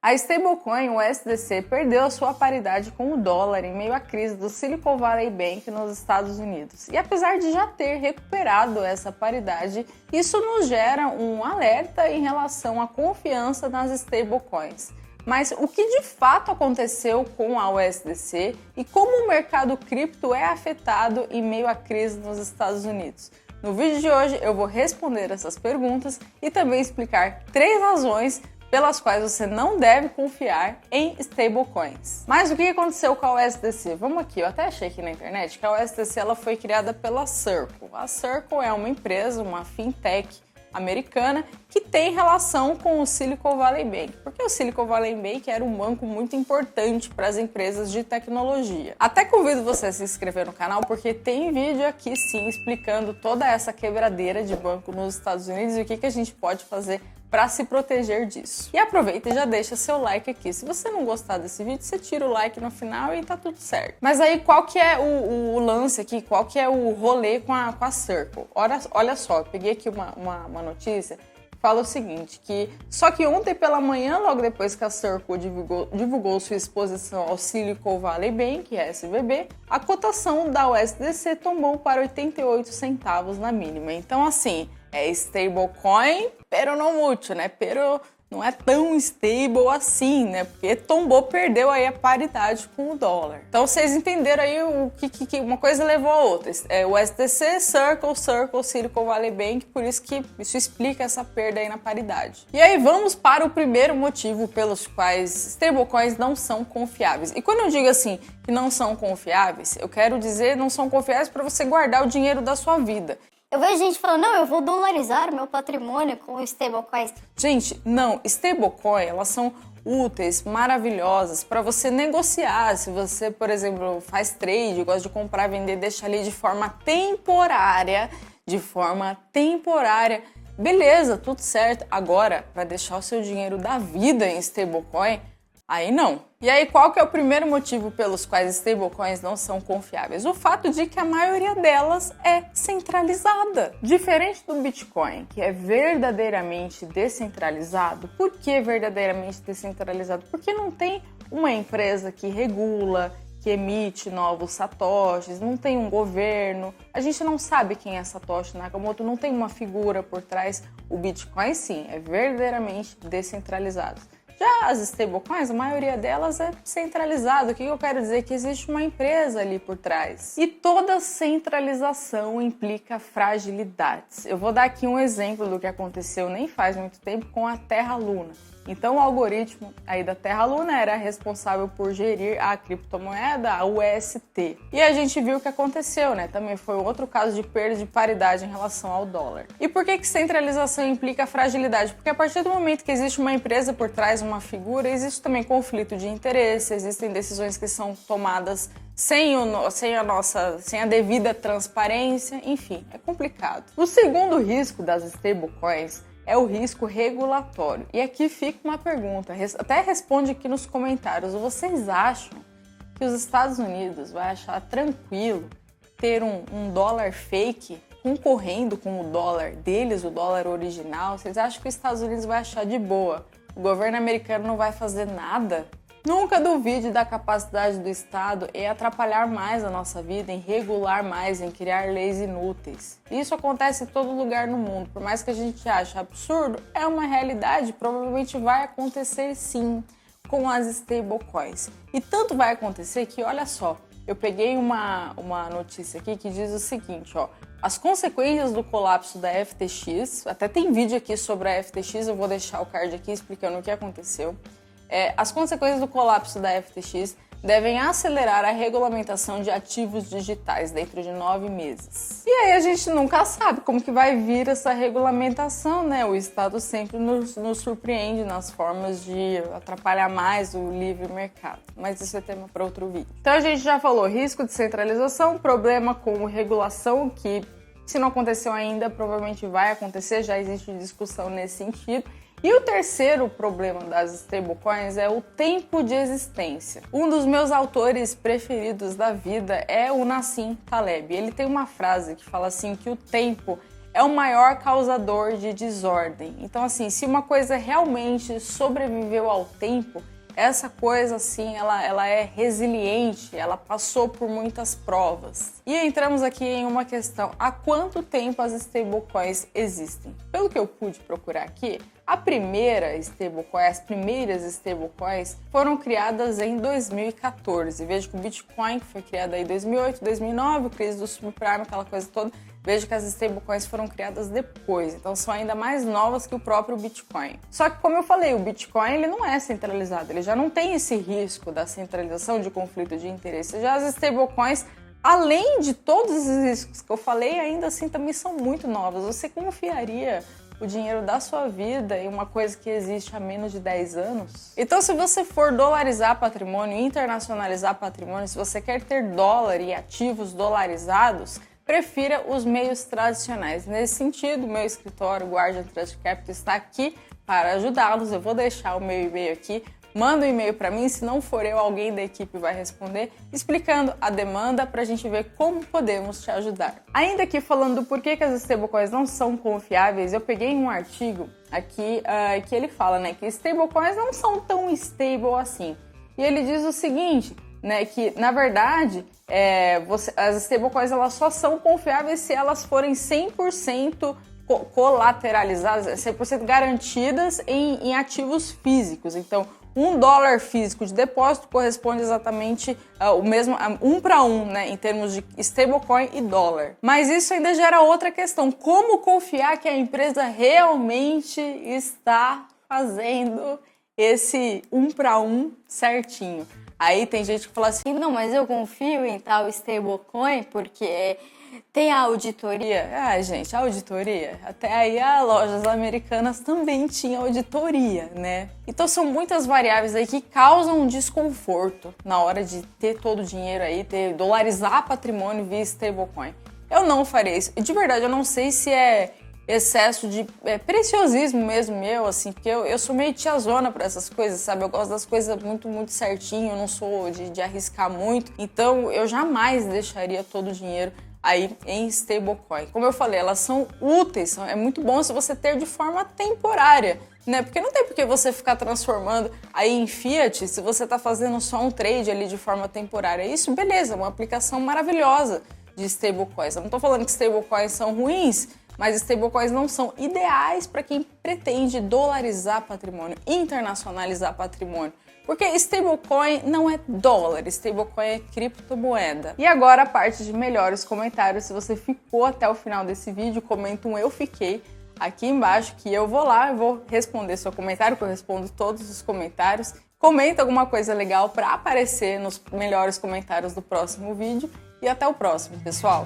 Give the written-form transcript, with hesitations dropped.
A stablecoin USDC perdeu a sua paridade com o dólar em meio à crise do Silicon Valley Bank nos Estados Unidos. E apesar de já ter recuperado essa paridade, isso nos gera um alerta em relação à confiança nas stablecoins. Mas o que de fato aconteceu com a USDC e como o mercado cripto é afetado em meio à crise nos Estados Unidos? No vídeo de hoje eu vou responder essas perguntas e também explicar 3 razões pelas quais você não deve confiar em stablecoins. Mas o que aconteceu com a USDC? Vamos aqui, eu até achei aqui na internet que a USDC ela foi criada pela Circle. A Circle é uma empresa, uma fintech americana que tem relação com o Silicon Valley Bank, porque o Silicon Valley Bank era um banco muito importante para as empresas de tecnologia. Até convido você a se inscrever no canal, porque tem vídeo aqui sim explicando toda essa quebradeira de banco nos Estados Unidos e o que a gente pode fazer para se proteger disso. E aproveita e já deixa seu like aqui. Se você não gostar desse vídeo, você tira o like no final e tá tudo certo. Mas aí qual que é o lance aqui? Qual que é o rolê com a Circle? Olha só, eu peguei aqui uma notícia que fala o seguinte, só que ontem pela manhã, logo depois que a Circle divulgou sua exposição ao Silicon Valley Bank, SVB, a cotação da USDC tombou para 88 centavos na mínima. Então assim, é stablecoin, pero não muito, né? Pero não é tão stable assim, né? Porque tombou, perdeu aí a paridade com o dólar. Então vocês entenderam aí o que uma coisa levou a outra. O SDC, Circle, Silicon Valley Bank, por isso que isso explica essa perda aí na paridade. E aí vamos para o primeiro motivo pelos quais stablecoins não são confiáveis. E quando eu digo assim que não são confiáveis, eu quero dizer não são confiáveis para você guardar o dinheiro da sua vida. Eu vejo gente falando, não, eu vou dolarizar meu patrimônio com stablecoins. Gente, não, stablecoin, elas são úteis, maravilhosas para você negociar. Se você, por exemplo, faz trade, gosta de comprar, vender, deixa ali de forma temporária, beleza, tudo certo. Agora, para deixar o seu dinheiro da vida em stablecoin, aí não. E aí, qual que é o primeiro motivo pelos quais stablecoins não são confiáveis? O fato de que a maioria delas é centralizada. Diferente do Bitcoin, que é verdadeiramente descentralizado. Por que verdadeiramente descentralizado? Porque não tem uma empresa que regula, que emite novos satoshis, não tem um governo, a gente não sabe quem é Satoshi Nakamoto, não tem uma figura por trás. O Bitcoin sim, é verdadeiramente descentralizado. Já as stablecoins, a maioria delas é centralizada. O que eu quero dizer? Que existe uma empresa ali por trás. E toda centralização implica fragilidades. Eu vou dar aqui um exemplo do que aconteceu nem faz muito tempo com a Terra Luna. Então o algoritmo aí da Terra Luna era responsável por gerir a criptomoeda, a UST. E a gente viu o que aconteceu, né? Também foi outro caso de perda de paridade em relação ao dólar. E por que centralização implica fragilidade? Porque a partir do momento que existe uma empresa por trás, uma figura, existe também conflito de interesse, existem decisões que são tomadas sem a devida transparência, enfim, é complicado. O segundo risco das stablecoins é o risco regulatório. E aqui fica uma pergunta, até responde aqui nos comentários. Vocês acham que os Estados Unidos vai achar tranquilo ter um dólar fake concorrendo com o dólar deles, o dólar original? Vocês acham que os Estados Unidos vai achar de boa? O governo americano não vai fazer nada? Nunca duvide da capacidade do Estado em atrapalhar mais a nossa vida, em regular mais, em criar leis inúteis. Isso acontece em todo lugar no mundo. Por mais que a gente ache absurdo, é uma realidade. Provavelmente vai acontecer sim com as stablecoins. E tanto vai acontecer que, olha só, eu peguei uma notícia aqui que diz o seguinte, ó. As consequências do colapso da FTX, até tem vídeo aqui sobre a FTX, eu vou deixar o card aqui explicando o que aconteceu. As consequências do colapso da FTX devem acelerar a regulamentação de ativos digitais dentro de 9 meses. E aí a gente nunca sabe como que vai vir essa regulamentação, né? O Estado sempre nos surpreende nas formas de atrapalhar mais o livre mercado. Mas isso é tema para outro vídeo. Então a gente já falou risco de centralização, problema com regulação, que se não aconteceu ainda, provavelmente vai acontecer, já existe discussão nesse sentido. E o terceiro problema das stablecoins é o tempo de existência. Um dos meus autores preferidos da vida é o Nassim Taleb. Ele tem uma frase que fala assim que o tempo é o maior causador de desordem. Então, assim, se uma coisa realmente sobreviveu ao tempo, essa coisa, assim, ela é resiliente, ela passou por muitas provas. E entramos aqui em uma questão: há quanto tempo as stablecoins existem? Pelo que eu pude procurar aqui, as primeiras stablecoins foram criadas em 2014. Veja que o Bitcoin, que foi criado aí em 2008, 2009, crise do subprime, aquela coisa toda. Veja que as stablecoins foram criadas depois, então são ainda mais novas que o próprio Bitcoin. Só que, como eu falei, o Bitcoin ele não é centralizado, ele já não tem esse risco da centralização, de conflito de interesse. Já as stablecoins, além de todos os riscos que eu falei, ainda assim também são muito novas. Você confiaria o dinheiro da sua vida em uma coisa que existe há menos de 10 anos? Então, se você for dolarizar patrimônio, internacionalizar patrimônio, se você quer ter dólar e ativos dolarizados, prefira os meios tradicionais. Nesse sentido, meu escritório Guardian Trust Capital está aqui para ajudá-los. Eu vou deixar o meu e-mail aqui. Manda um e-mail para mim, se não for eu, alguém da equipe vai responder, explicando a demanda para a gente ver como podemos te ajudar. Ainda aqui falando do porquê que as stablecoins não são confiáveis, eu peguei um artigo aqui que ele fala, né, que stablecoins não são tão stable assim. E ele diz o seguinte, né, que na verdade as stablecoins elas só são confiáveis se elas forem 100% colateralizadas, 100% garantidas em ativos físicos. Então, $1 físico de depósito corresponde exatamente o mesmo, 1 para 1, né, em termos de stablecoin e dólar. Mas isso ainda gera outra questão: como confiar que a empresa realmente está fazendo esse 1 para 1 certinho? Aí tem gente que fala assim, Não, mas eu confio em tal stablecoin porque tem a auditoria. Gente, a auditoria, até aí as lojas americanas também tinham auditoria, né? Então são muitas variáveis aí que causam um desconforto na hora de ter todo o dinheiro aí, dolarizar patrimônio via stablecoin. Eu não faria isso. De verdade, eu não sei se é excesso de preciosismo mesmo meu, assim, porque eu sou meio tiazona pra essas coisas, sabe? Eu gosto das coisas muito, muito certinho, eu não sou de arriscar muito, então eu jamais deixaria todo o dinheiro aí em stablecoin. Como eu falei, elas são úteis, é muito bom se você ter de forma temporária, né? Porque não tem por que você ficar transformando aí em fiat se você tá fazendo só um trade ali de forma temporária. Isso, beleza, é uma aplicação maravilhosa de stablecoins. Eu não tô falando que stablecoins são ruins, mas stablecoins não são ideais para quem pretende dolarizar patrimônio, internacionalizar patrimônio. Porque stablecoin não é dólar, stablecoin é criptomoeda. E agora a parte de melhores comentários. Se você ficou até o final desse vídeo, comenta um "eu fiquei" aqui embaixo, que eu vou lá, eu vou responder seu comentário, que eu respondo todos os comentários. Comenta alguma coisa legal para aparecer nos melhores comentários do próximo vídeo. E até o próximo, pessoal!